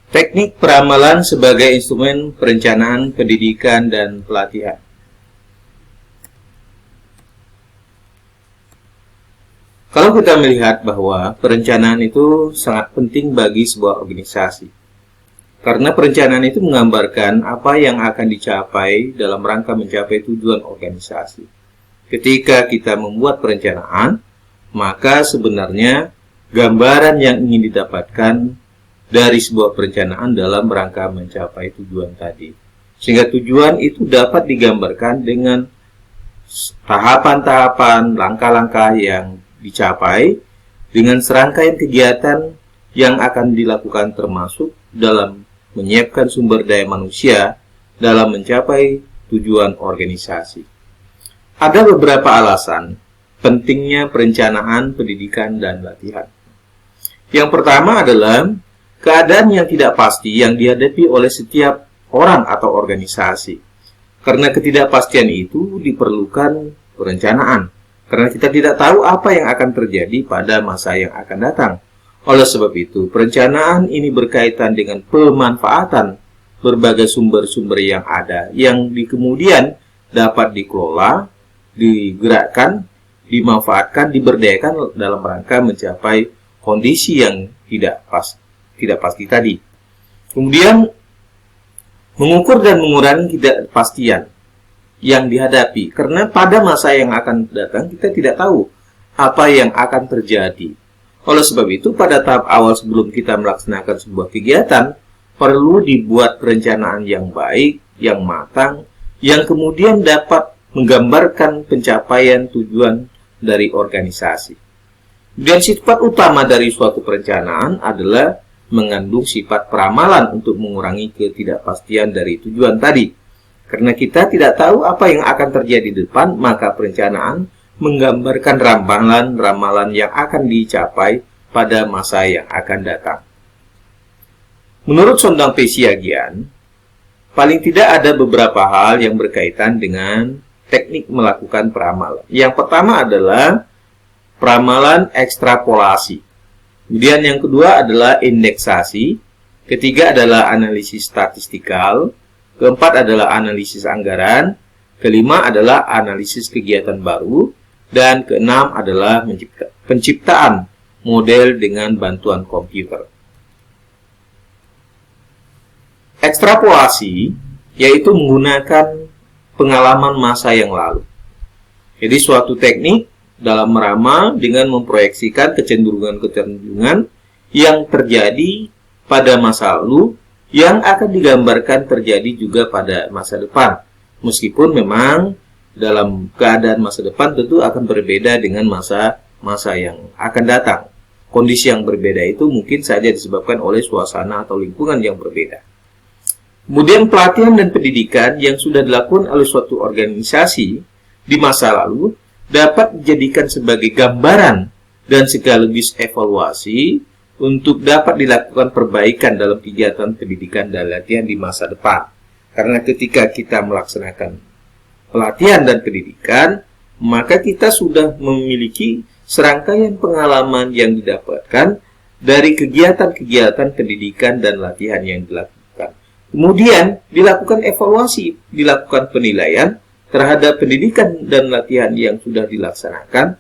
Teknik peramalan sebagai instrumen perencanaan pendidikan dan pelatihan. Kalau kita melihat bahwa perencanaan itu sangat penting bagi sebuah organisasi. Karena perencanaan itu menggambarkan apa yang akan dicapai dalam rangka mencapai tujuan organisasi. Ketika kita membuat perencanaan, maka sebenarnya gambaran yang ingin didapatkan dari sebuah perencanaan dalam rangka mencapai tujuan tadi. Sehingga tujuan itu dapat digambarkan dengan tahapan-tahapan, langkah-langkah yang dicapai dengan serangkaian kegiatan yang akan dilakukan termasuk dalam menyiapkan sumber daya manusia dalam mencapai tujuan organisasi. Ada beberapa alasan pentingnya perencanaan pendidikan dan latihan. Yang pertama adalah keadaan yang tidak pasti yang dihadapi oleh setiap orang atau organisasi. Karena ketidakpastian itu diperlukan perencanaan. Karena kita tidak tahu apa yang akan terjadi pada masa yang akan datang. Oleh sebab itu, perencanaan ini berkaitan dengan pemanfaatan berbagai sumber-sumber yang ada, yang kemudian dapat dikelola, digerakkan, dimanfaatkan, diberdayakan dalam rangka mencapai kondisi yang tidak pasti tadi. Kemudian mengukur dan mengurangi ketidakpastian yang dihadapi, karena pada masa yang akan datang kita tidak tahu apa yang akan terjadi. Oleh sebab itu, pada tahap awal sebelum kita melaksanakan sebuah kegiatan, perlu dibuat perencanaan yang baik, yang matang, yang kemudian dapat menggambarkan pencapaian tujuan dari organisasi. Dan sifat utama dari suatu perencanaan adalah mengandung sifat peramalan untuk mengurangi ketidakpastian dari tujuan tadi. Karena kita tidak tahu apa yang akan terjadi di depan, maka perencanaan menggambarkan ramalan-ramalan yang akan dicapai pada masa yang akan datang. Menurut Sondang P. Siagian, paling tidak ada beberapa hal yang berkaitan dengan teknik melakukan peramalan. Yang pertama adalah peramalan ekstrapolasi. Kemudian yang kedua adalah indeksasi. Ketiga adalah analisis statistikal. Keempat adalah analisis anggaran. Kelima adalah analisis kegiatan baru. Dan keenam adalah penciptaan model dengan bantuan komputer. Ekstrapolasi yaitu menggunakan pengalaman masa yang lalu. Jadi suatu teknik dalam meramal dengan memproyeksikan kecenderungan-kecenderungan yang terjadi pada masa lalu yang akan digambarkan terjadi juga pada masa depan. Meskipun memang dalam keadaan masa depan tentu akan berbeda dengan masa yang akan datang. Kondisi yang berbeda itu mungkin saja disebabkan oleh suasana atau lingkungan yang berbeda. Kemudian pelatihan dan pendidikan yang sudah dilakukan oleh suatu organisasi di masa lalu dapat dijadikan sebagai gambaran dan sekaligus evaluasi untuk dapat dilakukan perbaikan dalam kegiatan pendidikan dan latihan di masa depan. Karena ketika kita melaksanakan pelatihan dan pendidikan, maka kita sudah memiliki serangkaian pengalaman yang didapatkan dari kegiatan-kegiatan pendidikan dan latihan yang dilakukan. Kemudian dilakukan evaluasi, dilakukan penilaian terhadap pendidikan dan latihan yang sudah dilaksanakan,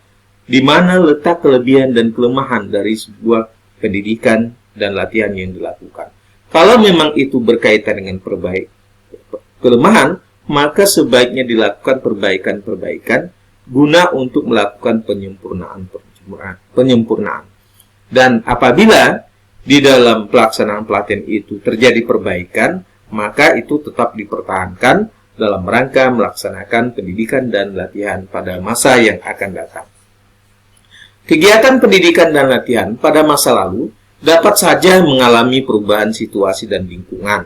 di mana letak kelebihan dan kelemahan dari sebuah pendidikan dan latihan yang dilakukan. Kalau memang itu berkaitan dengan kelemahan, maka sebaiknya dilakukan perbaikan-perbaikan guna untuk melakukan penyempurnaan. Dan apabila di dalam pelaksanaan pelatihan itu terjadi perbaikan, maka itu tetap dipertahankan dalam rangka melaksanakan pendidikan dan latihan pada masa yang akan datang. Kegiatan pendidikan dan latihan pada masa lalu dapat saja mengalami perubahan situasi dan lingkungan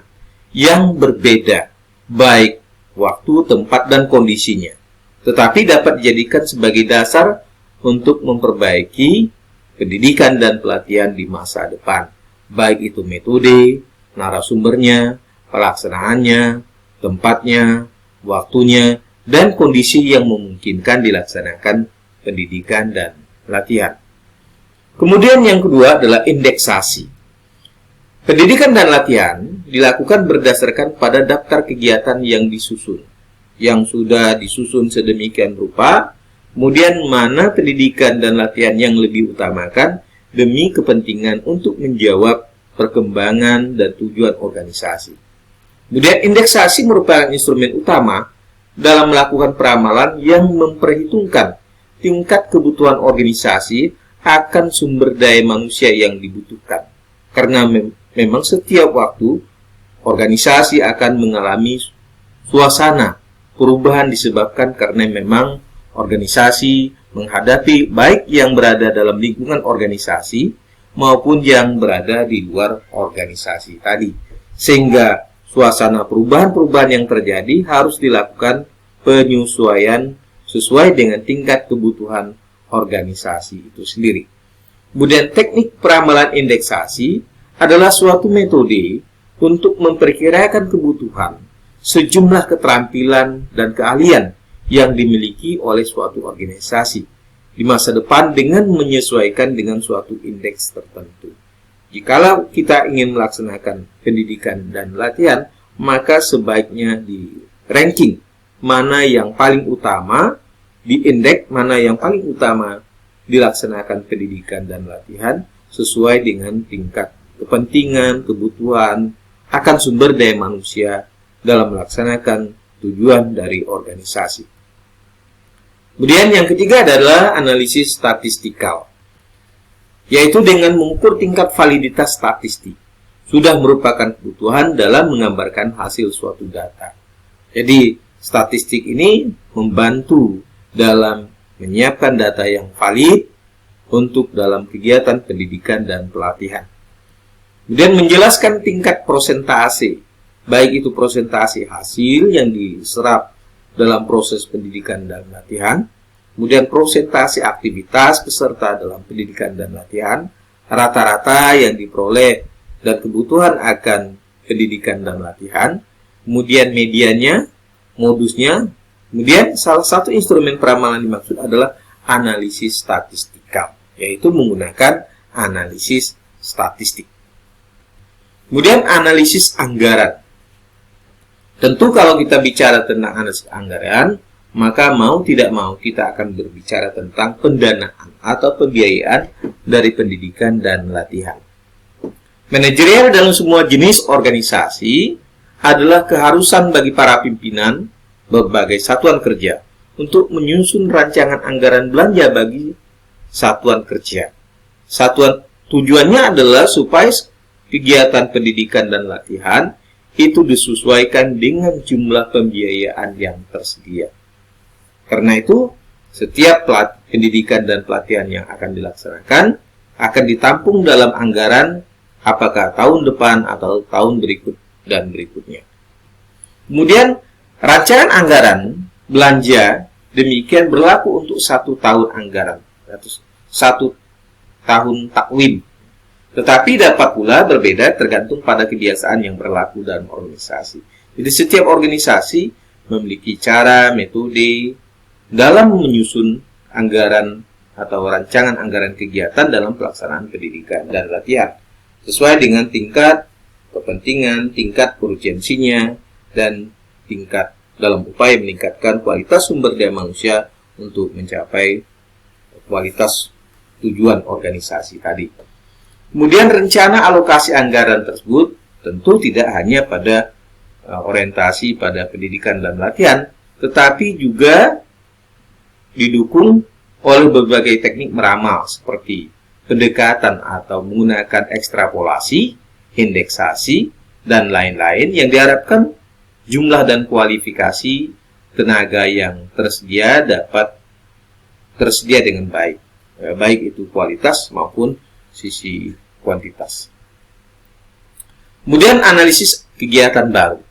yang berbeda, baik waktu, tempat, dan kondisinya. Tetapi dapat dijadikan sebagai dasar untuk memperbaiki pendidikan dan pelatihan di masa depan, baik itu metode, narasumbernya, pelaksanaannya, tempatnya, waktunya, dan kondisi yang memungkinkan dilaksanakan pendidikan dan latihan. Kemudian yang kedua adalah indeksasi. Pendidikan dan latihan dilakukan berdasarkan pada daftar kegiatan yang disusun, yang sudah disusun sedemikian rupa, kemudian mana pendidikan dan latihan yang lebih utamakan demi kepentingan untuk menjawab perkembangan dan tujuan organisasi. Kemudian indeksasi merupakan instrumen utama dalam melakukan peramalan yang memperhitungkan tingkat kebutuhan organisasi akan sumber daya manusia yang dibutuhkan. Karena memang setiap waktu organisasi akan mengalami suasana perubahan disebabkan karena memang organisasi menghadapi baik yang berada dalam lingkungan organisasi maupun yang berada di luar organisasi tadi. Sehingga suasana perubahan-perubahan yang terjadi harus dilakukan penyesuaian sesuai dengan tingkat kebutuhan organisasi itu sendiri. Kemudian teknik peramalan indeksasi adalah suatu metode untuk memperkirakan kebutuhan, sejumlah keterampilan dan keahlian yang dimiliki oleh suatu organisasi di masa depan dengan menyesuaikan dengan suatu indeks tertentu. Jikalau kita ingin melaksanakan pendidikan dan latihan, maka sebaiknya di ranking mana yang paling utama, di indeks mana yang paling utama dilaksanakan pendidikan dan latihan sesuai dengan tingkat kepentingan, kebutuhan akan sumber daya manusia dalam melaksanakan tujuan dari organisasi. Kemudian yang ketiga adalah analisis statistikal, yaitu dengan mengukur tingkat validitas statistik. Sudah merupakan kebutuhan dalam menggambarkan hasil suatu data. Jadi, statistik ini membantu dalam menyiapkan data yang valid untuk dalam kegiatan pendidikan dan pelatihan. Kemudian menjelaskan tingkat prosentase, baik itu prosentase hasil yang diserap dalam proses pendidikan dan latihan, kemudian prosentase aktivitas peserta dalam pendidikan dan latihan, rata-rata yang diperoleh dan kebutuhan akan pendidikan dan latihan, kemudian medianya, modusnya, kemudian salah satu instrumen peramalan dimaksud adalah analisis statistikal, yaitu menggunakan analisis statistik. Kemudian analisis anggaran. Tentu kalau kita bicara tentang analisis anggaran, maka mau tidak mau kita akan berbicara tentang pendanaan atau pembiayaan dari pendidikan dan latihan. Manajerial dalam semua jenis organisasi adalah keharusan bagi para pimpinan berbagai satuan kerja untuk menyusun rancangan anggaran belanja bagi satuan kerja. Tujuannya adalah supaya kegiatan pendidikan dan latihan itu disesuaikan dengan jumlah pembiayaan yang tersedia. Karena itu, setiap pendidikan dan pelatihan yang akan dilaksanakan akan ditampung dalam anggaran apakah tahun depan atau tahun berikut dan berikutnya. Kemudian, rancangan anggaran belanja demikian berlaku untuk 1 tahun anggaran, atau 1 tahun takwim. Tetapi dapat pula berbeda tergantung pada kebiasaan yang berlaku dalam organisasi. Jadi setiap organisasi memiliki cara, metode dalam menyusun anggaran atau rancangan anggaran kegiatan dalam pelaksanaan pendidikan dan latihan sesuai dengan tingkat kepentingan, tingkat urgensinya, dan tingkat dalam upaya meningkatkan kualitas sumber daya manusia untuk mencapai kualitas tujuan organisasi tadi. Kemudian rencana alokasi anggaran tersebut tentu tidak hanya pada orientasi pada pendidikan dan latihan, tetapi juga didukung oleh berbagai teknik meramal seperti pendekatan atau menggunakan ekstrapolasi, indeksasi, dan lain-lain yang diharapkan jumlah dan kualifikasi tenaga yang tersedia dapat tersedia dengan baik, baik itu kualitas maupun sisi kuantitas. Kemudian analisis kegiatan baru,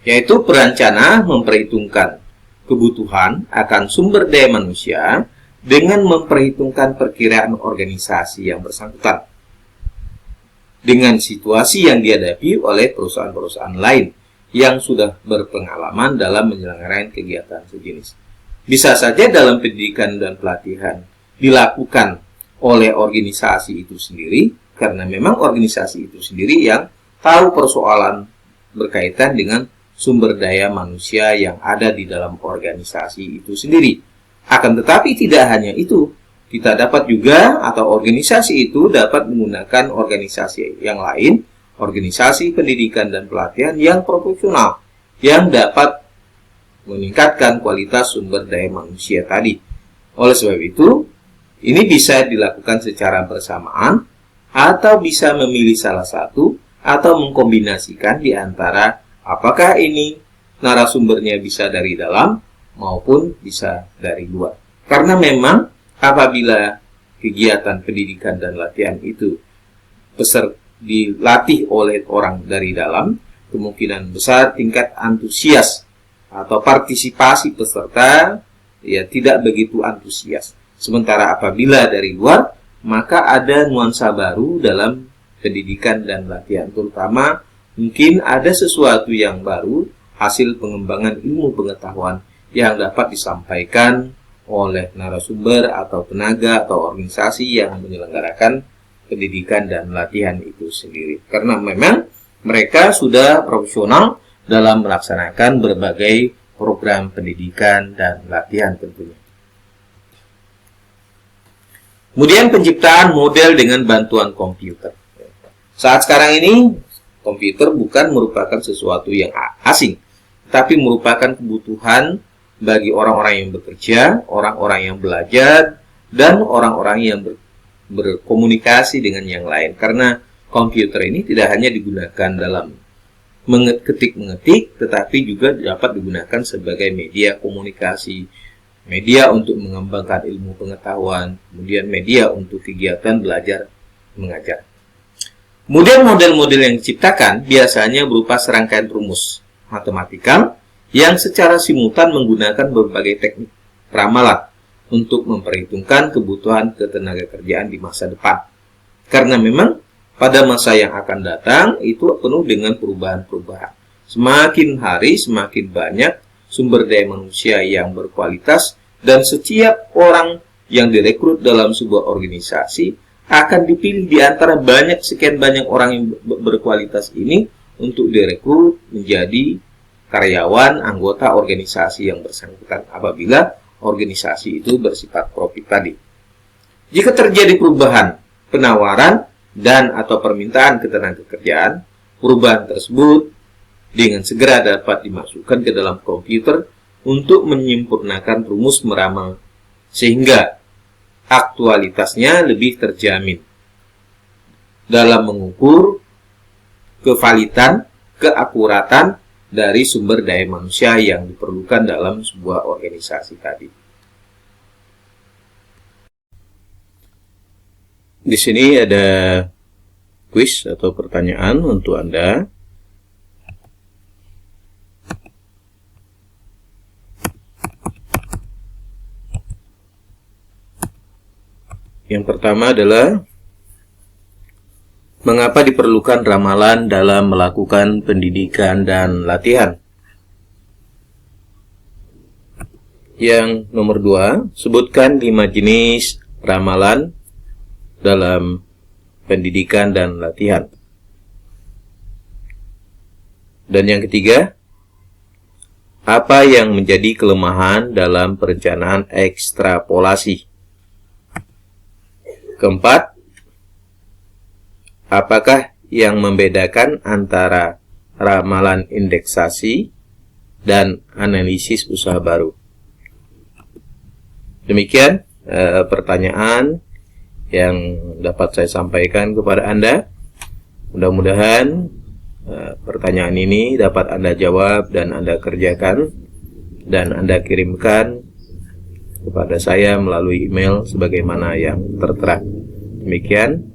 yaitu perencana memperhitungkan kebutuhan akan sumber daya manusia dengan memperhitungkan perkiraan organisasi yang bersangkutan dengan situasi yang dihadapi oleh perusahaan-perusahaan lain yang sudah berpengalaman dalam menyelenggarakan kegiatan sejenis. Bisa saja dalam pendidikan dan pelatihan dilakukan oleh organisasi itu sendiri, karena memang organisasi itu sendiri yang tahu persoalan berkaitan dengan sumber daya manusia yang ada di dalam organisasi itu sendiri. Akan tetapi tidak hanya itu, kita dapat juga atau organisasi itu dapat menggunakan organisasi yang lain, organisasi pendidikan dan pelatihan yang profesional, yang dapat meningkatkan kualitas sumber daya manusia tadi. Oleh sebab itu, ini bisa dilakukan secara bersamaan atau bisa memilih salah satu atau mengkombinasikan di antara apakah ini narasumbernya bisa dari dalam maupun bisa dari luar. Karena memang apabila kegiatan pendidikan dan latihan itu dilatih oleh orang dari dalam, kemungkinan besar tingkat antusias atau partisipasi peserta ya tidak begitu antusias. Sementara apabila dari luar, maka ada nuansa baru dalam pendidikan dan latihan, terutama mungkin ada sesuatu yang baru, hasil pengembangan ilmu pengetahuan yang dapat disampaikan oleh narasumber atau tenaga atau organisasi yang menyelenggarakan pendidikan dan latihan itu sendiri. Karena memang mereka sudah profesional dalam melaksanakan berbagai program pendidikan dan latihan tentunya. Kemudian penciptaan model dengan bantuan komputer. Saat sekarang ini, komputer bukan merupakan sesuatu yang asing, tapi merupakan kebutuhan bagi orang-orang yang bekerja, orang-orang yang belajar, dan orang-orang yang berkomunikasi dengan yang lain. Karena komputer ini tidak hanya digunakan dalam mengetik-mengetik, tetapi juga dapat digunakan sebagai media komunikasi, media untuk mengembangkan ilmu pengetahuan, kemudian media untuk kegiatan belajar mengajar. Kemudian model-model yang diciptakan biasanya berupa serangkaian rumus matematikal yang secara simultan menggunakan berbagai teknik ramalan untuk memperhitungkan kebutuhan ketenagakerjaan di masa depan. Karena memang pada masa yang akan datang itu penuh dengan perubahan-perubahan. Semakin hari semakin banyak sumber daya manusia yang berkualitas, dan setiap orang yang direkrut dalam sebuah organisasi akan dipilih di antara sekian banyak orang yang berkualitas ini untuk direkrut menjadi karyawan anggota organisasi yang bersangkutan apabila organisasi itu bersifat profit tadi. Jika terjadi perubahan penawaran dan atau permintaan ketenagakerjaan, perubahan tersebut dengan segera dapat dimasukkan ke dalam komputer untuk menyempurnakan rumus meramal sehingga aktualitasnya lebih terjamin dalam mengukur kevalidan, keakuratan dari sumber daya manusia yang diperlukan dalam sebuah organisasi tadi. Di sini ada kuis atau pertanyaan untuk Anda. Yang pertama adalah, mengapa diperlukan ramalan dalam melakukan pendidikan dan latihan? Yang nomor 2, sebutkan 5 jenis ramalan dalam pendidikan dan latihan. Dan yang ketiga, apa yang menjadi kelemahan dalam perencanaan ekstrapolasi? Keempat, apakah yang membedakan antara ramalan indeksasi dan analisis usaha baru? Demikian pertanyaan yang dapat saya sampaikan kepada Anda. Mudah-mudahan pertanyaan ini dapat Anda jawab dan Anda kerjakan dan Anda kirimkan kepada saya melalui email sebagaimana yang tertera. Demikian.